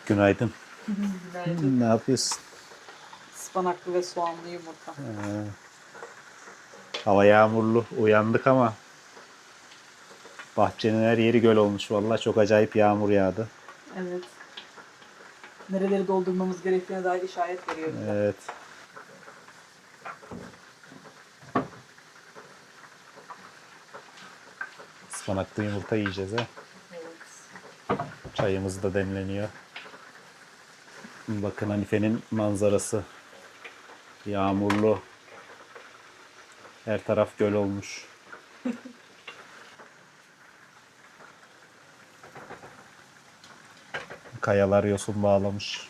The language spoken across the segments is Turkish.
Günaydın. Günaydın. Ne yapıyorsun? Ispanaklı ve soğanlı yumurta. Hava yağmurlu. Uyandık ama bahçenin her yeri göl olmuş. Vallahi çok acayip yağmur yağdı. Evet. Nereleri doldurmamız gerektiğine dair işaret veriyor bize. Evet. Ispanaklı yumurta yiyeceğiz ha. Evet. Çayımız da demleniyor. Bakın Hanife'nin manzarası. Yağmurlu. Her taraf göl olmuş. Kayalar yosun bağlamış.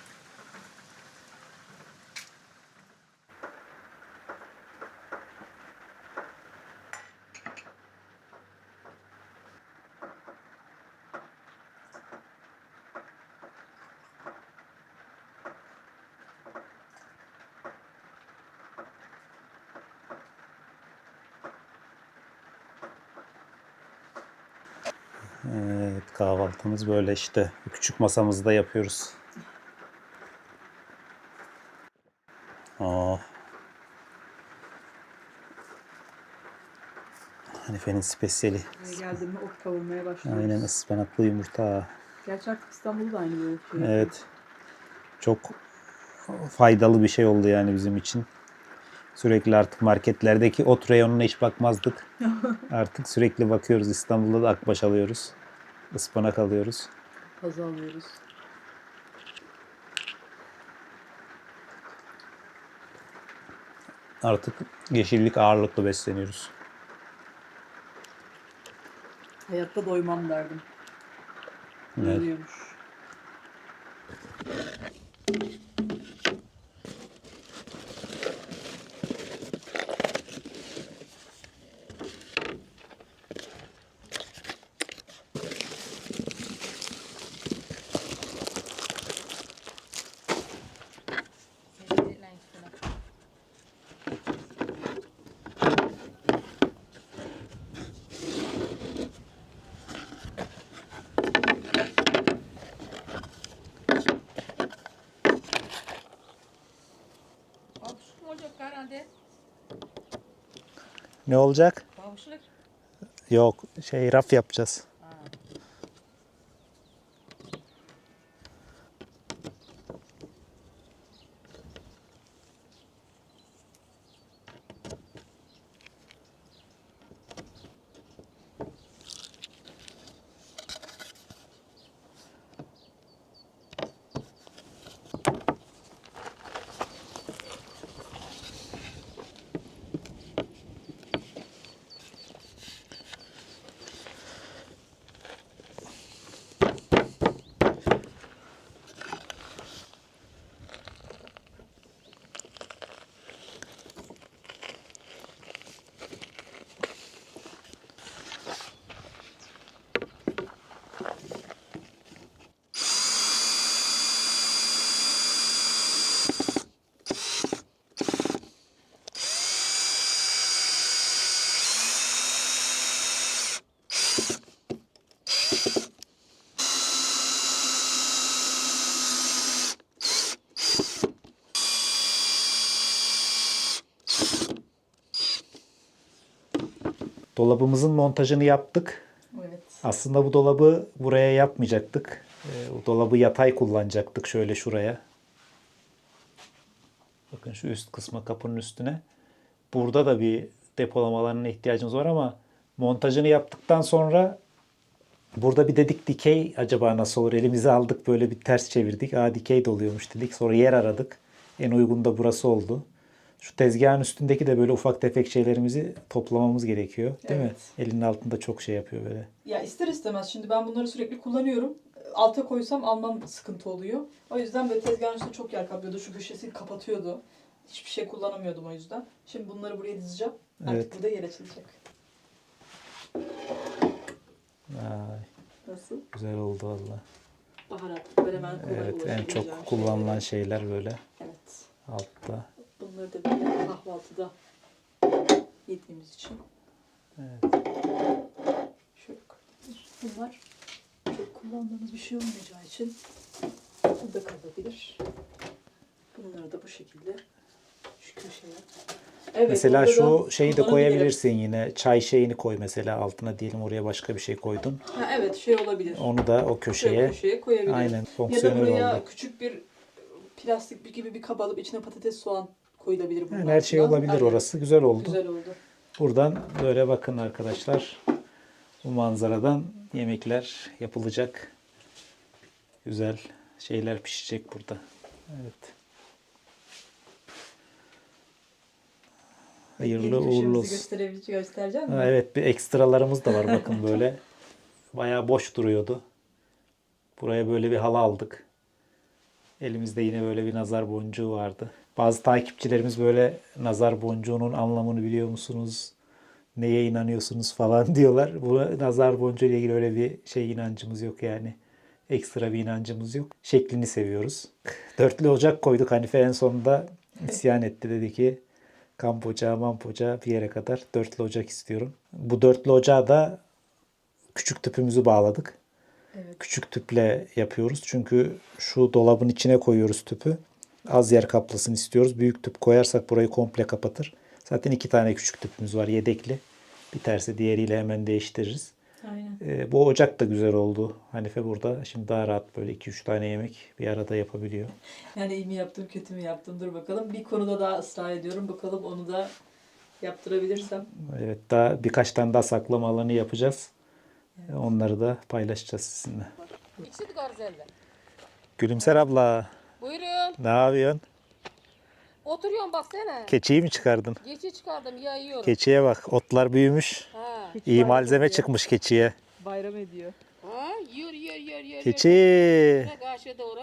Evet, kahvaltımız böyle işte. Bu küçük masamızda yapıyoruz. Oh. Hanife'nin spesiyeli. Buraya geldiğimde ot kavurmaya başlıyoruz. Aynen ıspanaklı yumurta. Gerçi artık İstanbul'da da aynı böyle şey. Evet. Çok faydalı bir şey oldu yani bizim için. Sürekli artık marketlerdeki ot reyonuna hiç bakmazdık. Artık sürekli bakıyoruz. İstanbul'da da akbaş alıyoruz. Ispanak alıyoruz. Pazı alıyoruz. Artık yeşillik ağırlıklı besleniyoruz. Hayatta doymam derdim. Evet. Doyuyormuş. Kavuşluk olacak herhalde. Ne olacak? Kavuşluk. Yok, raf yapacağız. Dolabımızın montajını yaptık. Evet. Aslında bu dolabı buraya yapmayacaktık. Bu dolabı yatay kullanacaktık şöyle şuraya. Bakın şu üst kısma, kapının üstüne. Burada da bir depolamalarına ihtiyacımız var ama montajını yaptıktan sonra burada bir dedik dikey acaba nasıl olur? Elimize aldık böyle bir ters çevirdik. Dikey de oluyormuş dedik. Sonra yer aradık. En uygun da burası oldu. Şu tezgahın üstündeki de böyle ufak tefek şeylerimizi toplamamız gerekiyor. Değil mi? Evet. Elinin altında çok şey yapıyor böyle. Ya ister istemez şimdi ben bunları sürekli kullanıyorum. Alta koysam almam sıkıntı oluyor. O yüzden böyle tezgahın üstünde çok yer kaplıyordu. Şu köşesini kapatıyordu. Hiçbir şey kullanamıyordum o yüzden. Şimdi bunları buraya dizeceğim. Artık Evet. burada yer açılacak. Vay, Nasıl? güzel oldu valla. Baharat. Böyle hemen kolay Evet, en ulaşabileceğim çok kullanılan şeyler böyle Evet. altta. Bunları da böyle kahvaltıda yediğimiz için. Evet. Şöyle koyuyoruz. Bunlar çok kullandığımız bir şey olmayacağı için Bu da kalabilir. Bunları da bu şekilde şu köşeye. Evet, Mesela burada şu da şeyi de kullanabilirim. koyabilirsin yine. Çay şeyini koy mesela altına, diyelim oraya başka bir şey koydun. Ha, evet şey olabilir. Onu da o Şöyle köşeye köşeye koyabilirim. aynen Ya da fonksiyonel buraya oldu. küçük bir plastik gibi bir kap alıp içine patates, soğan koyulabilir bunun Yani her şey altına. olabilir Aynen. orası. Güzel oldu. Güzel oldu. Buradan böyle bakın arkadaşlar. Bu manzaradan yemekler yapılacak. Güzel şeyler pişecek burada. Evet. Hayırlı Yeni uğurlu köşemizi olsun. göstereceğim mi? Ha, evet, bir ekstralarımız da var bakın böyle. Bayağı boş duruyordu. Buraya böyle bir halı aldık. Elimizde yine böyle bir nazar boncuğu vardı. Bazı takipçilerimiz böyle nazar boncuğunun anlamını biliyor musunuz? Neye inanıyorsunuz falan diyorlar. Bu nazar boncuğu ile ilgili öyle bir şey inancımız yok yani. Ekstra bir inancımız yok. Şeklini seviyoruz. Dörtlü ocak koyduk. Hanife en sonunda isyan etti. Dedi ki kamp ocağı, mamp ocağı bir yere kadar dörtlü ocak istiyorum. Bu dörtlü ocağa da küçük tüpümüzü bağladık. Evet. Küçük tüple yapıyoruz. Çünkü şu dolabın içine koyuyoruz tüpü. Az yer kaplasın istiyoruz. Büyük tüp koyarsak burayı komple kapatır. Zaten 2 tane küçük tüpümüz var yedekli. Biterse diğeriyle hemen değiştiririz. Aynen. Bu ocak da güzel oldu. Hanife burada şimdi daha rahat böyle 2-3 tane yemek bir arada yapabiliyor. Yani iyi mi yaptım, kötü mü yaptım? Dur bakalım. Bir konuda daha ısrar ediyorum. Bakalım onu da yaptırabilirsem. Evet, daha birkaç tane daha saklama alanı yapacağız. Onları da paylaşacağız sizinle. İkisi de garzelle. Gülümser abla, Buyurun. ne yapıyorsun? Oturuyorum baksana. Keçiyi mi çıkardın? Geçi çıkardım ya yiyorum. Keçiye bak, otlar büyümüş. Ha. İyi malzeme çıkmış keçiye. Bayram ediyor. Ha, yiyor. Keçi, Yine karşıya doğru.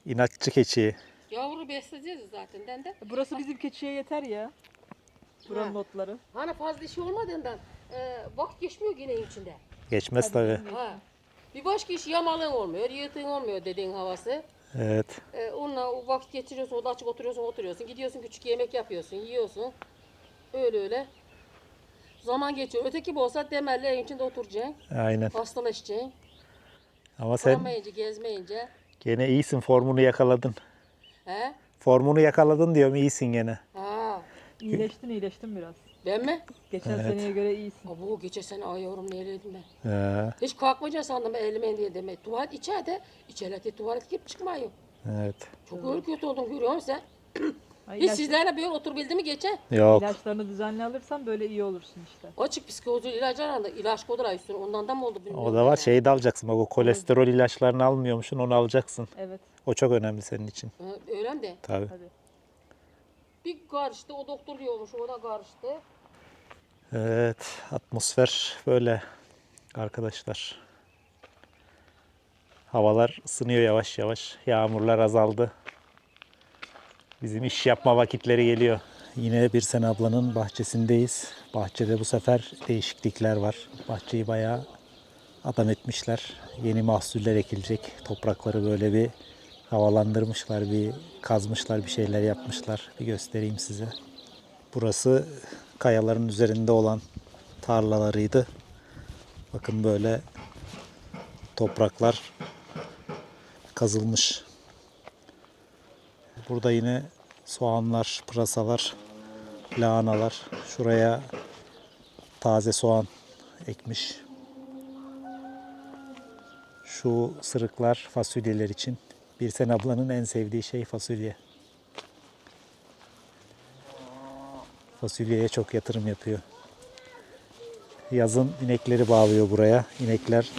inatçı keçi. Yavru besleyeceğiz zaten de. Burası bizim keçiye yeter ya. Buranın Ha. otları. Hani fazla işi olmadığından vakit geçmiyor yine içinde. Geçmez tabii. Ha. Bir başka iş yamalığın olmuyor, yırtığın olmuyor dediğin havası. Evet. Onunla o vakit geçiriyorsun, o da açık oturuyorsun. Gidiyorsun küçük yemek yapıyorsun, yiyorsun. Öyle. Zaman geçiyor. Öteki gibi olsa demerle evin içinde oturacaksın. Aynen. Hastalaşacaksın. Ama sen Kalamayınca, gezmeyince. gene iyisin, formunu yakaladın. He? Formunu yakaladın diyorum, iyisin gene. Ha. İyileştin biraz. Ben mi? Geçen seneye göre iyisin. Bu geçen sene ay yavrum neyleydim ben. He, Hiç kalkmayacaksın sandım ben elime diye demek. Tuvalet içeride. İçeride tuvalet gibi çıkmıyor. evet. Çok öyle kötü oldum görüyor musun sen? Ay, Hiç sizlerle böyle oturabildi mi geçen? Yok. İlaçlarını düzenli alırsan böyle iyi olursun işte. Açık psikolojik ilaç aranda ilaç kodular üstüne ondan da mı oldu bilmiyorum. O da var. yani. Şeyi de alacaksın. Bak, o kolesterol ilaçlarını almıyormuşsun. Onu alacaksın. Evet. O çok önemli senin için. Ha, öyle mi de? Tabii. Hadi. Bir karıştı o doktor diyormuş o da karıştı. Evet. Atmosfer böyle arkadaşlar. Havalar ısınıyor yavaş yavaş. Yağmurlar azaldı. Bizim iş yapma vakitleri geliyor. Yine bir Sen ablanın bahçesindeyiz. Bahçede bu sefer değişiklikler var. Bahçeyi bayağı adam etmişler. Yeni mahsuller ekilecek. Toprakları böyle bir havalandırmışlar, bir kazmışlar, bir şeyler yapmışlar. Bir göstereyim size. Burası kayaların üzerinde olan tarlalarıydı. Bakın böyle topraklar kazılmış. Burada yine soğanlar, pırasalar, lahanalar. Şuraya taze soğan ekmiş. Şu sırıklar fasulyeler için. Birsen ablanın en sevdiği şey fasulye. Fasulyeye çok yatırım yapıyor. Yazın inekleri bağlıyor buraya. İnekler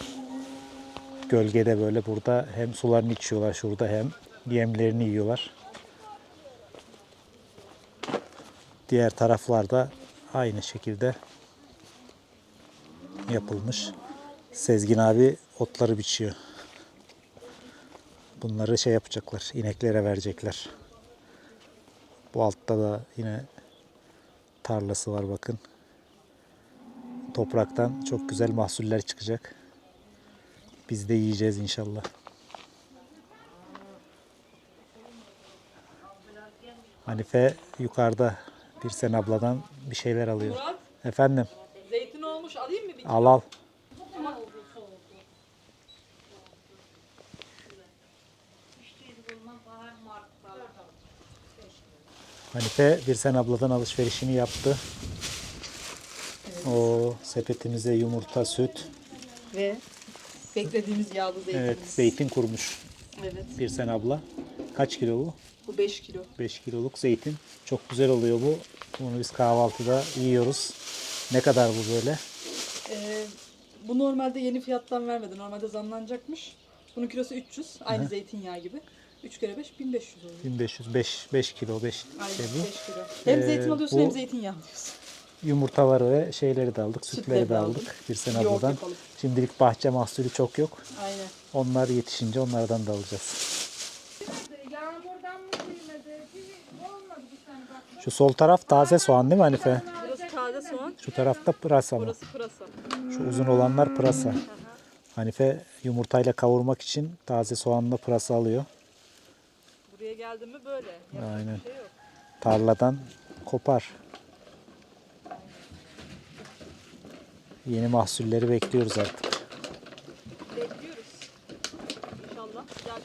gölgede böyle burada hem sularını içiyorlar şurada hem yemlerini yiyorlar. Diğer taraflarda aynı şekilde yapılmış. Sezgin abi otları biçiyor. Bunları şey yapacaklar, ineklere verecekler. Bu altta da yine tarlası var bakın. Topraktan çok güzel mahsuller çıkacak. Biz de yiyeceğiz inşallah. Hanife yukarıda Birsen abladan bir şeyler alıyor. Murat, Efendim, zeytin olmuş alayım mı bir kilo? al al. Hanife Birsen abladan alışverişini yaptı. Evet. O sepetimize yumurta, süt, Ve beklediğimiz yağlı zeytinimiz. evet zeytin kurmuş Evet. Birsen abla. Kaç kilo bu? Bu 5 kilo. 5 kiloluk zeytin. Çok güzel oluyor bu. Bunu biz kahvaltıda yiyoruz. Ne kadar bu böyle? Bu normalde yeni fiyattan vermedi. Normalde zamlanacakmış. Bunun kilosu 300. Aynı zeytinyağı gibi. 3 kere 5 1500 oluyor. 1500, 5 kilo, 5 Aynen şey bu. 5 kilo. Hem zeytin alıyorsun bu hem zeytinyağı alıyorsun. Yumurtaları ve şeyleri de aldık. Sütleri Sütleri de de aldık. aldık. Birsen Yoğurt abladan. yapalım. Şimdilik bahçe mahsulü çok yok. Aynen. Onlar yetişince onlardan da alacağız. Yağmurdan mı büyümedi? Olmadı bir tane bak. Şu sol taraf taze soğan değil mi Hanife? Burası taze soğan. Şu tarafta pırasa mı? Burası pırasa. Şu uzun olanlar pırasa. Hanife yumurtayla kavurmak için taze soğanla pırasa alıyor. Buraya geldim mi böyle. Yapacak Aynen. bir şey yok. Tarladan kopar. Yeni mahsulleri bekliyoruz artık. Bekliyoruz. İnşallah güzel.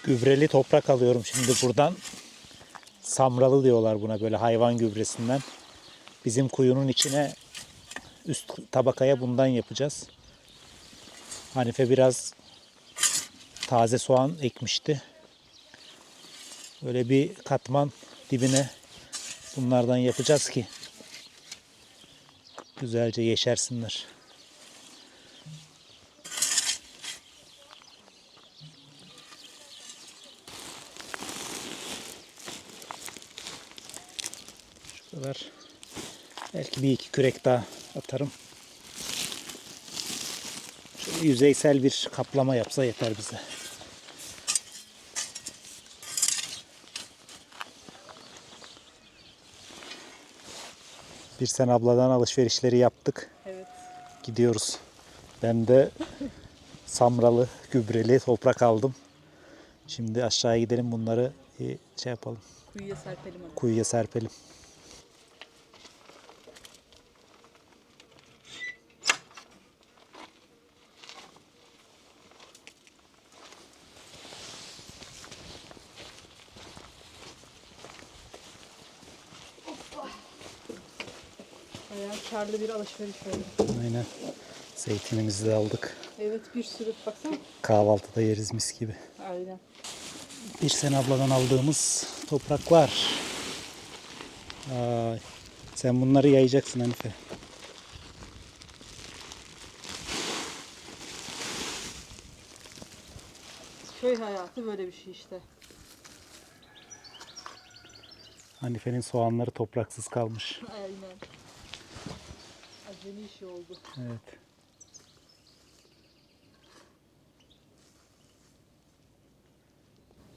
Gübreli toprak alıyorum şimdi buradan. Samralı diyorlar buna, böyle hayvan gübresinden. Bizim kuyunun içine üst tabakaya bundan yapacağız. Hanife biraz taze soğan ekmişti. Böyle bir katman dibine bunlardan yapacağız ki güzelce yeşersinler. Şu kadar. Belki bir iki kürek daha atarım. Şöyle yüzeysel bir kaplama yapsa yeter bize. Birsen abladan alışverişleri yaptık. Evet. Gidiyoruz. Ben de samralı, gübreli toprak aldım. Şimdi aşağıya gidelim, bunları şey yapalım. Kuyuya serpelim onu. Kuyuya serpelim. Bayağı karlı bir alışveriş oldu. Aynen. Zeytinimizi de aldık. Evet bir sürü baksana. Kahvaltıda yeriz mis gibi. Aynen. Birsen abladan aldığımız topraklar. Ay, sen bunları yayacaksın Hanife. Köy hayatı böyle bir şey işte. Hanife'nin soğanları topraksız kalmış. Aynen. Acemi işi oldu. Evet.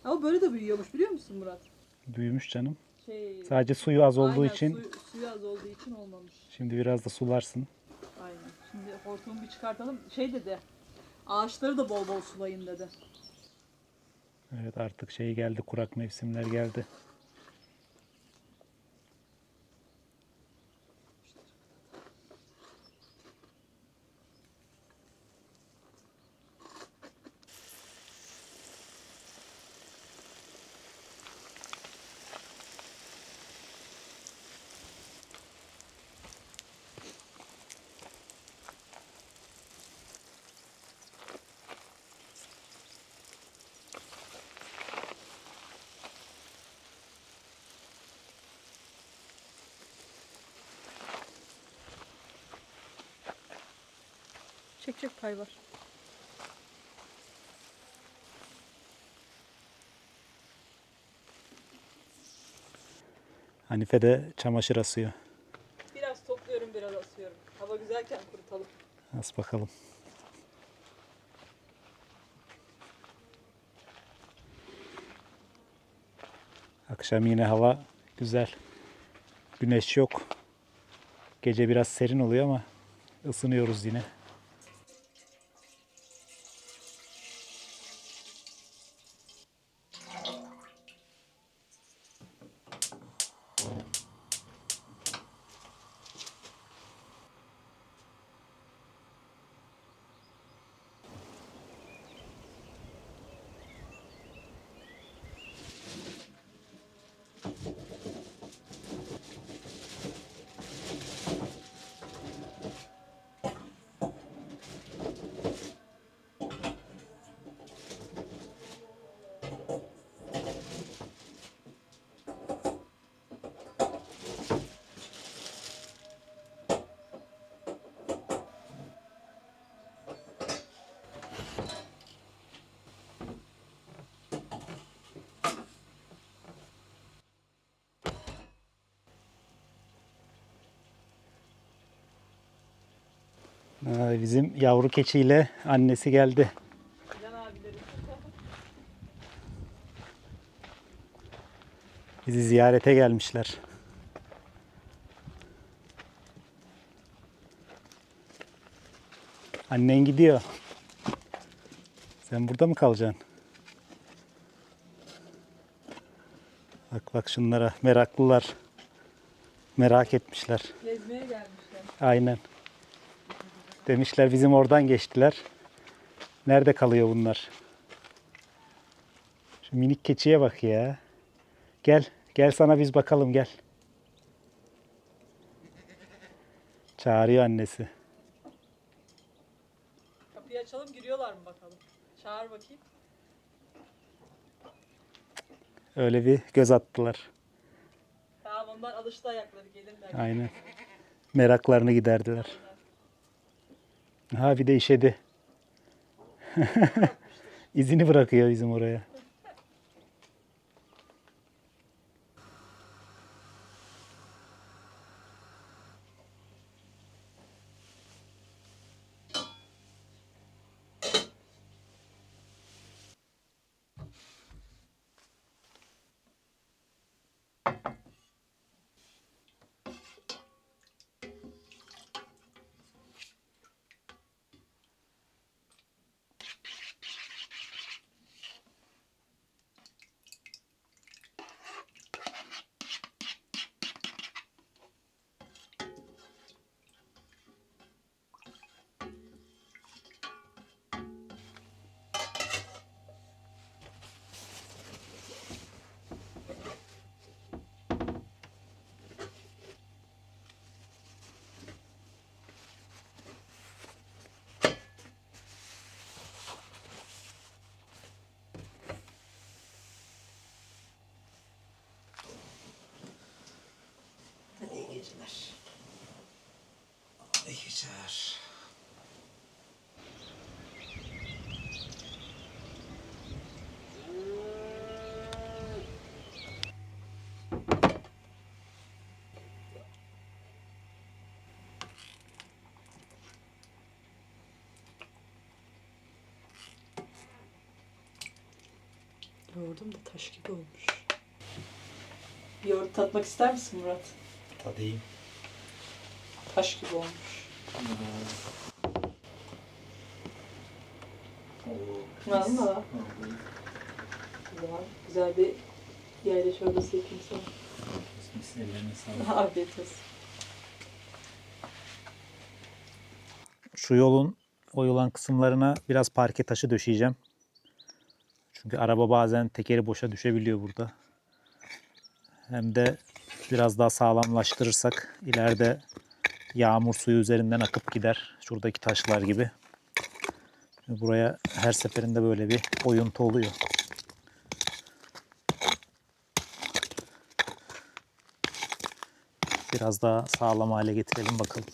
Ama böyle de büyüyormuş biliyor musun Murat? Büyümüş canım. Şey, Sadece suyu az olduğu aynen, için suyu az olduğu için olmamış. şimdi biraz da sularsın. Aynen. Şimdi hortumu bir çıkartalım. Şey dedi. Ağaçları da bol bol sulayın dedi. Evet, artık şey geldi, kurak mevsimler geldi. Çek pay var. Hanife de çamaşır asıyor. Biraz topluyorum biraz asıyorum. Hava güzelken kurutalım. As bakalım. Akşam yine hava güzel. Güneş yok. Gece biraz serin oluyor ama ısınıyoruz yine. Bizim yavru keçiyle annesi geldi. Can abilerim. Bizi ziyarete gelmişler. Annen gidiyor. Sen burada mı kalacaksın? Bak bak şunlara, meraklılar. Merak etmişler. Gezmeye gelmişler. Aynen. Demişler bizim oradan geçtiler. Nerede kalıyor bunlar? Şu minik keçiye bak ya. Gel, gel sana biz bakalım gel. Çağırıyor annesi. Kapıyı açalım, giriyorlar mı bakalım? Çağır bakayım. Öyle bir göz attılar. Tamam, onlar alıştı, ayakları gelirler. Aynen. Meraklarını giderdiler. Ha bir de işedi. İzini bırakıyor bizim oraya. Hadi iyi geceler. İyi geceler. Yoğurdum da taş gibi olmuş. Yoğurt tatmak ister misin Murat? Tadayım. Taş gibi olmuş. Valla. Güzel, güzel bir yayla çorbası yapayım sana. Afiyet olsun. Şu yolun oyulan kısımlarına biraz parke taşı döşeyeceğim. Çünkü araba bazen tekeri boşa düşebiliyor burada. Hem de biraz daha sağlamlaştırırsak ileride yağmur suyu üzerinden akıp gider. Şuradaki taşlar gibi. Buraya her seferinde böyle bir oyuntu oluyor. Biraz daha sağlam hale getirelim bakalım.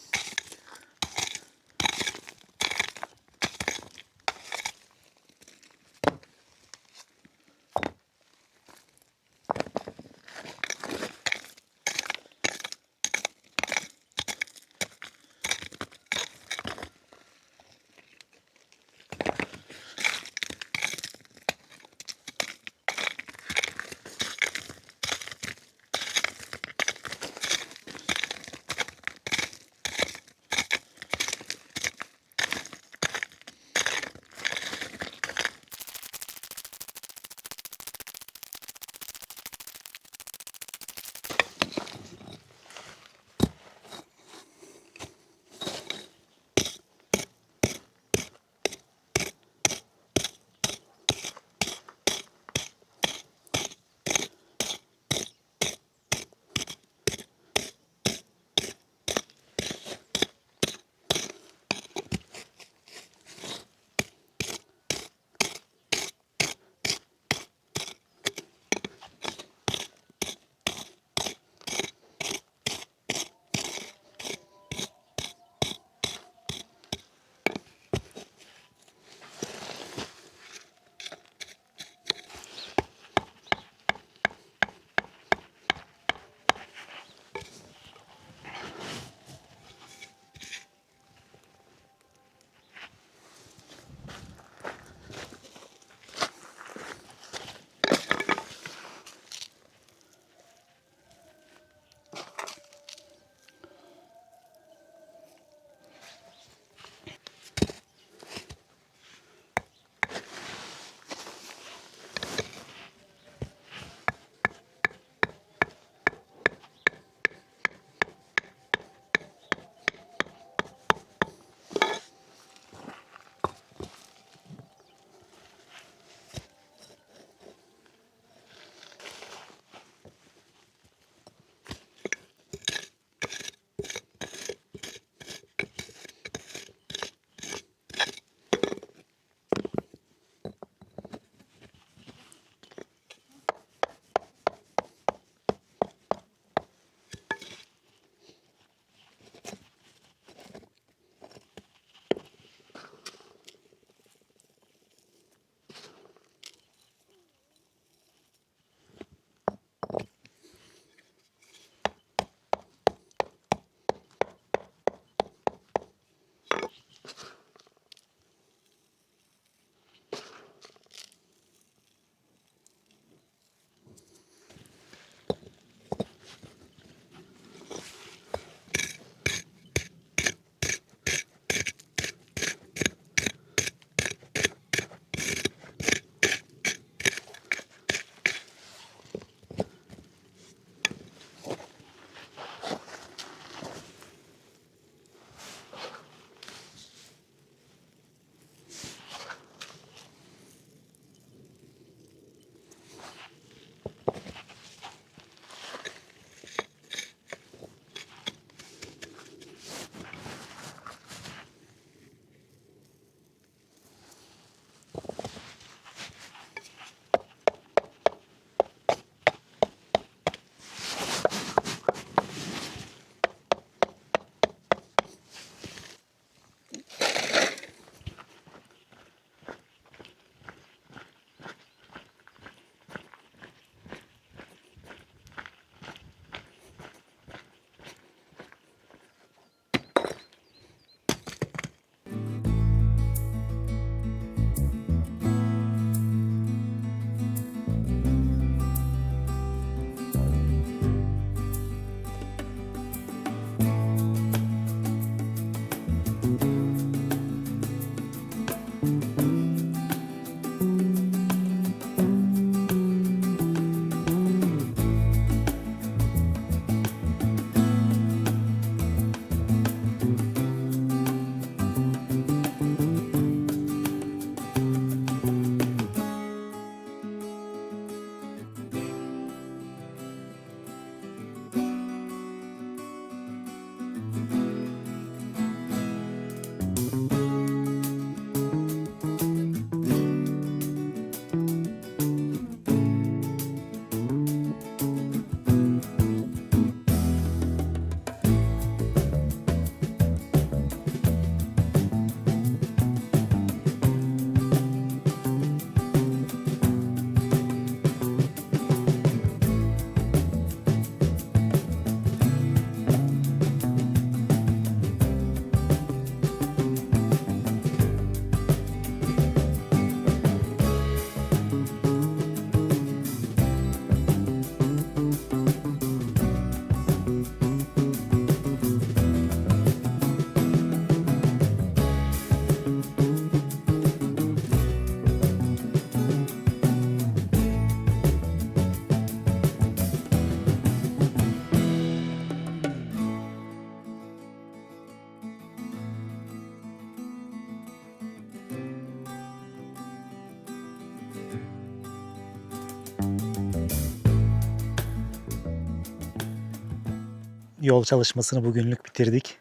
yol çalışmasını bugünlük bitirdik.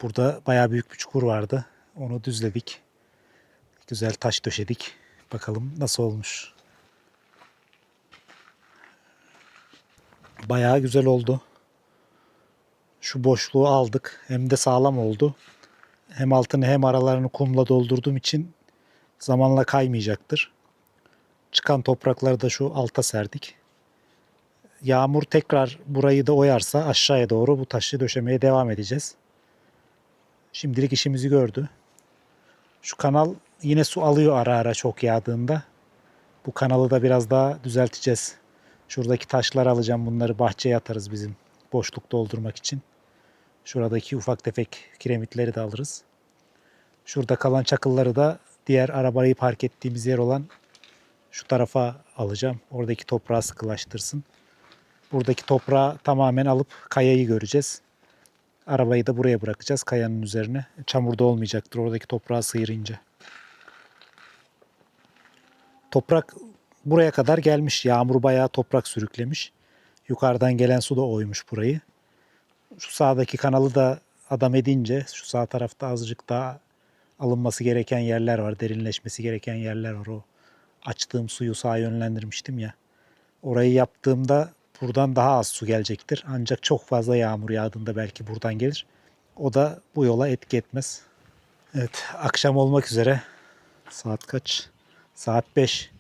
Burada bayağı büyük bir çukur vardı. Onu düzledik. Güzel taş döşedik. Bakalım nasıl olmuş. Bayağı güzel oldu. Şu boşluğu aldık. Hem de sağlam oldu. Hem altını hem aralarını kumla doldurduğum için zamanla kaymayacaktır. Çıkan toprakları da şu alta serdik. Yağmur tekrar burayı da oyarsa aşağıya doğru bu taşı döşemeye devam edeceğiz. Şimdilik işimizi gördü. Şu kanal yine su alıyor ara ara çok yağdığında. Bu kanalı da biraz daha düzelteceğiz. Şuradaki taşları alacağım. Bunları bahçeye atarız bizim boşluk doldurmak için. Şuradaki ufak tefek kiremitleri de alırız. Şurada kalan çakılları da diğer arabayı park ettiğimiz yer olan şu tarafa alacağım. Oradaki toprağı sıkılaştırsın. Buradaki toprağı tamamen alıp kayayı göreceğiz. Arabayı da buraya bırakacağız kayanın üzerine. Çamurda olmayacaktır oradaki toprağı sıyırınca. Toprak buraya kadar gelmiş. Yağmur bayağı toprak sürüklemiş. Yukarıdan gelen su da oymuş burayı. Şu sağdaki kanalı da adam edince şu sağ tarafta azıcık daha alınması gereken yerler var. Derinleşmesi gereken yerler var. O açtığım suyu sağa yönlendirmiştim ya. Orayı yaptığımda buradan daha az su gelecektir. Ancak çok fazla yağmur yağdığında belki buradan gelir. O da bu yola etki etmez. Evet, akşam olmak üzere. Saat kaç? Saat 5.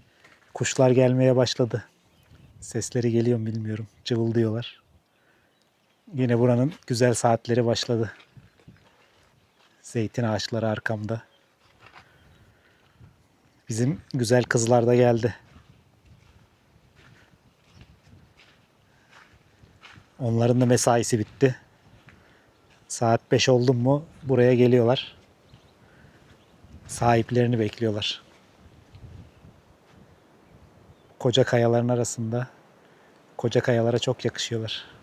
Kuşlar gelmeye başladı. Sesleri geliyor mu bilmiyorum. Cıvıldıyorlar. Yine buranın güzel saatleri başladı. Zeytin ağaçları arkamda. Bizim güzel kızlar da geldi. Onların da mesaisi bitti. Saat 5 oldu mu buraya geliyorlar. Sahiplerini bekliyorlar. Koca kayaların arasında. Koca kayalara çok yakışıyorlar.